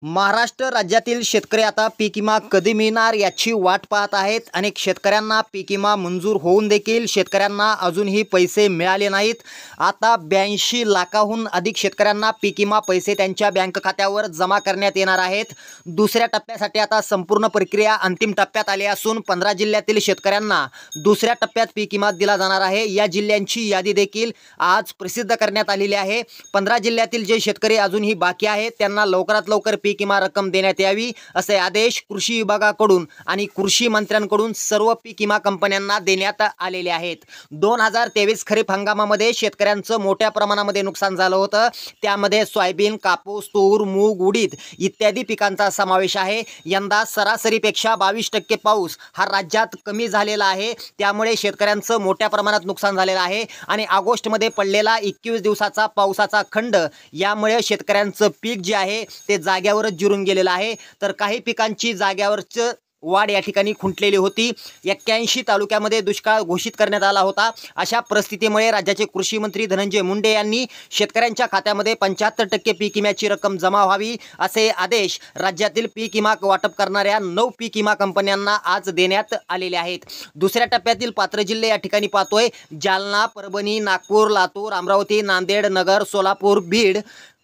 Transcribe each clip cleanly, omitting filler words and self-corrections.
महाराष्ट्र राज्यातील शेतकरी आता पीक विमा कधी मिळणार याची वाट पाहत आहेत। अनेक शेतकऱ्यांना पीक विमा मंजूर होऊन देखील शेतकऱ्यांना अजूनही पैसे मिळाले नाहीत। आता 82 लाखाहून अधिक शेतकऱ्यांना पीक विमा पैसे त्यांच्या बँक खात्यावर जमा करण्यात येणार आहेत। दुसऱ्या टप्प्यासाठी आता संपूर्ण प्रक्रिया अंतिम टप्प्यात आली असून 15 जिल्ह्यातील शेतकऱ्यांना दुसऱ्या टप्प्यात पीक विमा दिला जाणार आहे। या जिल्ह्यांची यादी देखील आज प्रसिद्ध करण्यात आलेली आहे। 15 जिल्ह्यातील जे शेतकरी अजूनही बाकी आहेत त्यांना लवकरात लवकर पीक विमा रक्कम देण्यात यावी असे आदेश कृषी विभागाकडून आणि कृषी मंत्र्यांकडून सर्व पीक विमा कंपन्यांना देण्यात आलेले आहेत। 2023 खरीप हंगामामध्ये शेतकऱ्यांचं मोठ्या प्रमाणामध्ये नुकसान झालं होतं। त्यामध्ये सोयाबीन, कापूस, तूर, मूग, उडीद इत्यादी पिकांचा समावेश आहे। यंदा सरासरीपेक्षा 22% पाऊस हा राज्यात कमी झालेला आहे। त्यामुळे शेतकऱ्यांचं मोठ्या प्रमाणात नुकसान झालेलं आहे आणि ऑगस्टमध्ये पडलेला 21 दिवसाचा पावसाचा खंड यामुळे शेतकऱ्यांचं पीक जे आहे ते जाग्यावरच जिरून गेलेलं आहे। तर काही पिकांची जाग्यावरच वाढ या ठिकाणी खुंटलेली होती। 81 तालुक्यामध्ये दुष्काळ घोषित करण्यात आला होता। अशा परिस्थितीमुळे राज्याचे कृषी मंत्री धनंजय मुंडे यांनी शेतकऱ्यांच्या खात्यामध्ये 75% पीक विम्याची रक्कम जमा व्हावी असे आदेश राज्यातील पीक विमा वाटप करणाऱ्या 9 पीक विमा कंपन्यांना आज देण्यात आलेले आहेत। दुसऱ्या टप्प्यातील पात्र जिल्हे या ठिकाणी पाहतोय जालना, परभणी, नागपूर, लातूर, अमरावती, नांदेड, नगर, सोलापूर, बीड,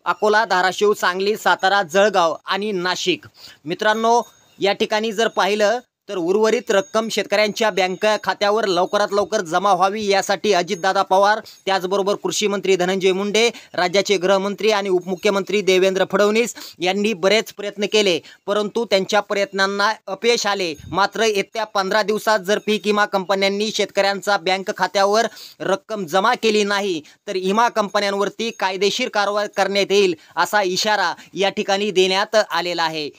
अकोला, धाराशिव, सांगली, सातारा, जळगाव आणि नाशिक। मित्रांनो, या ठिकाणी जर पाहिलं तर उर्वरित रक्कम शेतकऱ्यांच्या बँक खात्यावर लवकरात लवकर जमा व्हावी यासाठी अजितदादा पवार, त्याचबरोबर कृषी मंत्री धनंजय मुंडे, राज्याचे गृहमंत्री आणि उपमुख्यमंत्री देवेंद्र फडणवीस यांनी बरेच प्रयत्न केले, परंतु त्यांच्या प्रयत्नांना अपयश आले। मात्र येत्या 15 दिवसात जर पीक विमा कंपन्यांनी शेतकऱ्यांचा बँक खात्यावर रक्कम जमा केली नाही तर विमा कंपन्यांवरती कायदेशीर कारवाई करण्यात येईल असा इशारा या ठिकाणी देण्यात आलेला आहे।